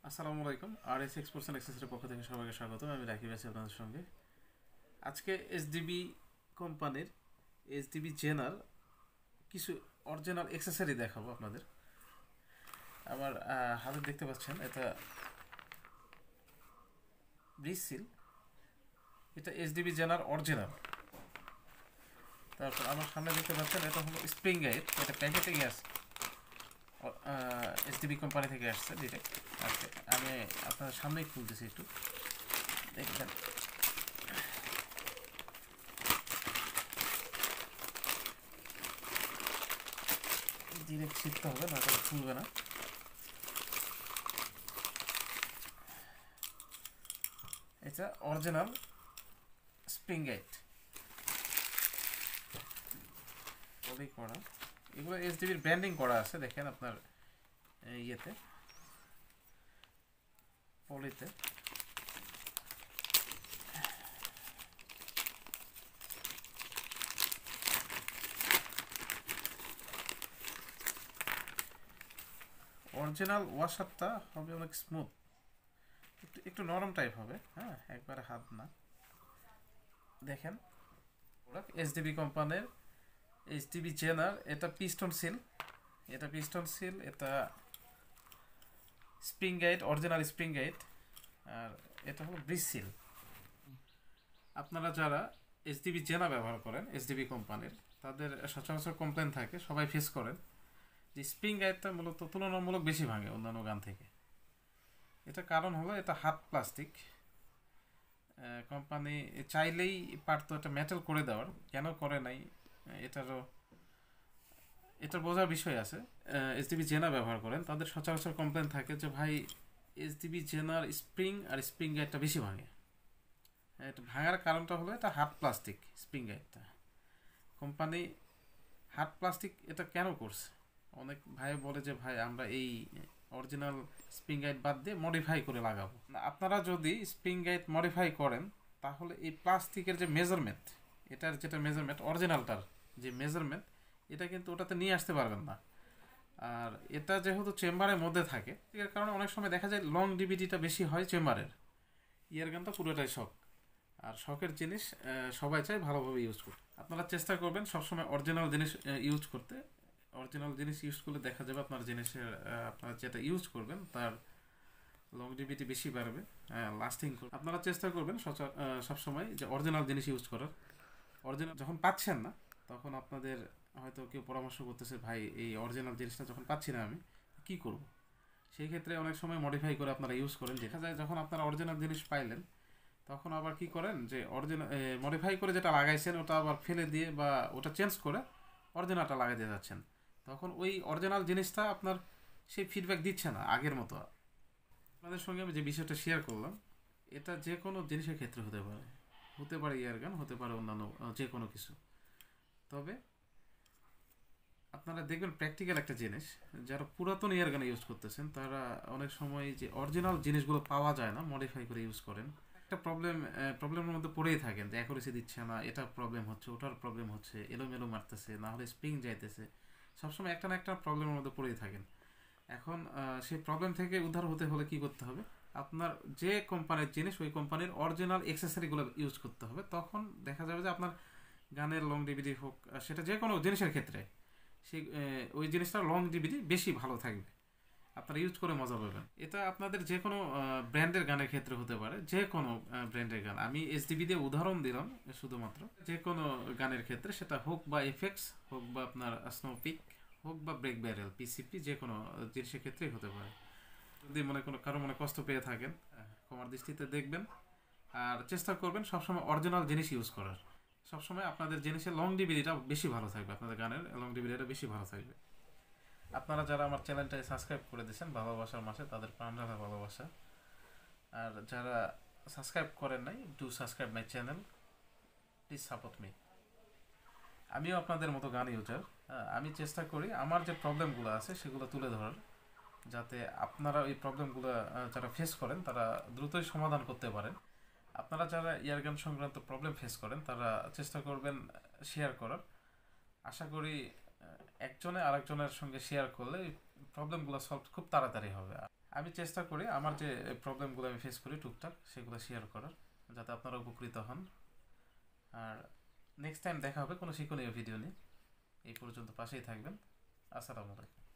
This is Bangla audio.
আসসালামু আলাইকুম। RS এক্সপোর্টস অ্যান্ড অ্যাক্সেসরির পক্ষ থেকে সবাইকে স্বাগতম। আমি রাকিব আছি আপনাদের সঙ্গে। আজকে এসডিবি কোম্পানির এসডিবি জেনার কিছু অরিজিনাল অ্যাক্সেসরি দেখাবো আপনাদের। আমার হাতে দেখতে পাচ্ছেন এটা ব্রিজ সিল, এটা এসডিবি জেনার অরিজিনাল। তারপর আমার সামনে দেখতে পাচ্ছেন এটা হলো স্প্রিং গাইড, এটা প্যাকেটে আছে, এসডিবি কোম্পানি থেকে আসছে ডিরেক্ট। আজকে আমি আপনাদের সামনেই খুলতেছি, একটু দেখবেন। ডিরেক্ট শিখতে হবে, না তাহলে খুলবে না। এটা অরিজিনাল স্প্রিং গাইড পলি করা, এগুলো এসডিবির ব্র্যান্ডিং করা আছে, দেখেন আপনার ইয়েতে পলিতে। অরিজিনাল ওয়াশারটা হবে অনেক স্মুথ, একটু একটু নরম টাইপ হবে, হ্যাঁ, একবারে হাত না। দেখেন এসডিবি কোম্পানির এইচডিবি জেনার, এটা পিস্টন সিল, এটা spring guide, original spring guide, আর এটা হলো ব্রিজ সিল। আপনারা যারা এইচডিবি জেনা ব্যবহার করেন এসডিবি কোম্পানির, তাদের সচরাচর কমপ্লেন থাকে, সবাই ফেস করেন যে স্প্রিং গাইডটা মূলত তুলনামূলক বেশি ভাঙে অন্যান্য গান থেকে। এটা কারণ হলো এটা হার্ড প্লাস্টিক। কোম্পানি চাইলেই পারতো এটা মেটাল করে দেওয়ার, কেন করে নাই এটার বোঝার বিষয় আছে। এসডিবি জেনা ব্যবহার করেন, তাদের সচরাচর কমপ্লেন থাকে যে ভাই এসডিবি জেনার স্প্রিং আর স্প্রিং গাইডটা বেশি ভাঙে। এটা ভাঙার কারণটা হলো এটা হার্ড প্লাস্টিক। স্প্রিং গাইডটা কোম্পানি হার্ড প্লাস্টিক এটা কেন করছে, অনেক ভাই বলে যে ভাই আমরা এই অরিজিনাল স্প্রিং গাইড বাদ দিয়ে মডিফাই করে লাগাবো না। আপনারা যদি স্প্রিং গাইড মডিফাই করেন, তাহলে এই প্লাস্টিকের যে মেজারমেন্ট, এটার যেটা মেজারমেন্ট অরিজিনালটার যে মেজারমেন্ট, এটা কিন্তু ওটাতে নিয়ে আসতে পারবেন না। আর এটা যেহেতু চেম্বারের মধ্যে থাকে, এর কারণে অনেক সময় দেখা যায় লং ডিভিডিটা বেশি হয় চেম্বারের। ইয়ার গানটা পুরোটাই শখ, আর শখের জিনিস সবাই চায় ভালোভাবে ইউজ করতে। আপনারা চেষ্টা করবেন সবসময় অরিজিনাল জিনিস ইউজ করতে। অরিজিনাল জিনিস ইউজ করলে দেখা যাবে আপনার জিনিসের আপনারা যেটা ইউজ করবেন তার লংজিভিটি বেশি বাড়বে, লাস্টিং করবে। আপনারা চেষ্টা করবেন সবসময় যে অরিজিনাল জিনিস ইউজ করার। অরিজিনাল যখন পাচ্ছেন না, তখন আপনাদের হয়তো কেউ পরামর্শ করতেছে ভাই এই অরিজিনাল জিনিসটা যখন পাচ্ছি না আমি কি করব। সেই ক্ষেত্রে অনেক সময় মডিফাই করে আপনারা ইউজ করেন। দেখা যায় যখন আপনারা অরিজিনাল জিনিস পাইলেন, তখন আবার কি করেন যে অরিজিনাল মডিফাই করে যেটা লাগাইছেন ওটা আবার ফেলে দিয়ে বা ওটা চেঞ্জ করে অরিজিনালটা লাগাই দিয়ে যাচ্ছেন। তখন ওই অরিজিনাল জিনিসটা আপনার সেই ফিডব্যাক দিচ্ছে না আগের মতো। আপনাদের সঙ্গে আমি যে বিষয়টা শেয়ার করলাম, এটা যে কোনো জিনিসের ক্ষেত্রে হতে পারে ইয়ারগান, হতে পারে অন্যান্য যে কোনো কিছু। তবে আপনারা দেখবেন প্র্যাকটিক্যাল একটা জিনিস, যারা পুরাতন ইয়ারগান ইউজ করতেছেন তারা অনেক সময় যে অরিজিনাল জিনিসগুলো পাওয়া যায় না, মডিফাই করে ইউজ করেন। একটা প্রবলেমের মধ্যে পড়েই থাকেন যে অ্যাকুরেসি দিচ্ছে না, এটা প্রবলেম হচ্ছে, ওটার প্রবলেম হচ্ছে, এলোমেলো মারতেছে, না হলে স্প্রিং যাইতেছে, সবসময় একটা না একটা প্রবলেমের মধ্যে পড়েই থাকেন। এখন সেই প্রবলেম থেকে উদ্ধার হতে হলে কি করতে হবে, আপনার যে কোম্পানির জিনিস ওই কোম্পানির অরিজিনাল অ্যাক্সেসরিগুলো ইউজ করতে হবে। তখন দেখা যাবে যে আপনার গানের লং ডিভিডি হোক, সেটা যে কোনো জিনিসের ক্ষেত্রে সেই ওই জিনিসটার লং ডিভিডি বেশি ভালো থাকবে, আপনারা ইউজ করে মজা পাবেন। এটা আপনাদের যে কোনো ব্র্যান্ডের গানের ক্ষেত্রে হতে পারে, যে কোনো ব্র্যান্ডের গান। আমি এসডিবি দিয়ে উদাহরণ দিলাম শুধুমাত্র। যে কোনো গানের ক্ষেত্রে সেটা হোক বা এফেক্স হোক বা আপনার স্নোপিক হোক বা ব্রেক ব্যারেল পিসিপি, যে কোনো জিনিসের ক্ষেত্রেই হতে পারে। যদি কারো মনে কষ্ট পেয়ে থাকেন, ক্ষমার দৃষ্টিতে দেখবেন। আর চেষ্টা করবেন সবসময় অরিজিনাল জিনিস ইউজ করার। সবসময় আপনাদের জিনিসের লং ডিভিডিটা বেশি ভালো থাকবে, আপনাদের গানের লং ডিভিডিটা বেশি ভালো থাকবে। আপনারা যারা আমার চ্যানেলটাকে সাবস্ক্রাইব করে দিয়েছেন ভালোবাসার মাসে, তাদের প্রাণ ঢালা ভালোবাসা। আর যারা সাবস্ক্রাইব করেন নাই, do subscribe my channel, please support me. আমিও আপনাদের মতো গান ইউজার। আমি চেষ্টা করি আমার যে প্রবলেমগুলো আছে সেগুলো তুলে ধরার, যাতে আপনারা এই প্রবলেমগুলো যারা ফেস করেন তারা দ্রুতই সমাধান করতে পারেন। আপনারা যারা ইয়ারগান সংক্রান্ত প্রবলেম ফেস করেন তারা চেষ্টা করবেন শেয়ার করার। আশা করি একজনে আরেকজনের সঙ্গে শেয়ার করলে প্রবলেমগুলো সলভ খুব তাড়াতাড়ি হবে। আমি চেষ্টা করি আমার যে প্রবলেমগুলো আমি ফেস করি টুকটাক সেগুলো শেয়ার করার, যাতে আপনারা উপকৃত হন। আর নেক্সট টাইম দেখা হবে কোনো শিক্ষণীয় ভিডিও নিয়ে। এই পর্যন্ত পাশেই থাকবেন। আসসালামু আলাইকুম।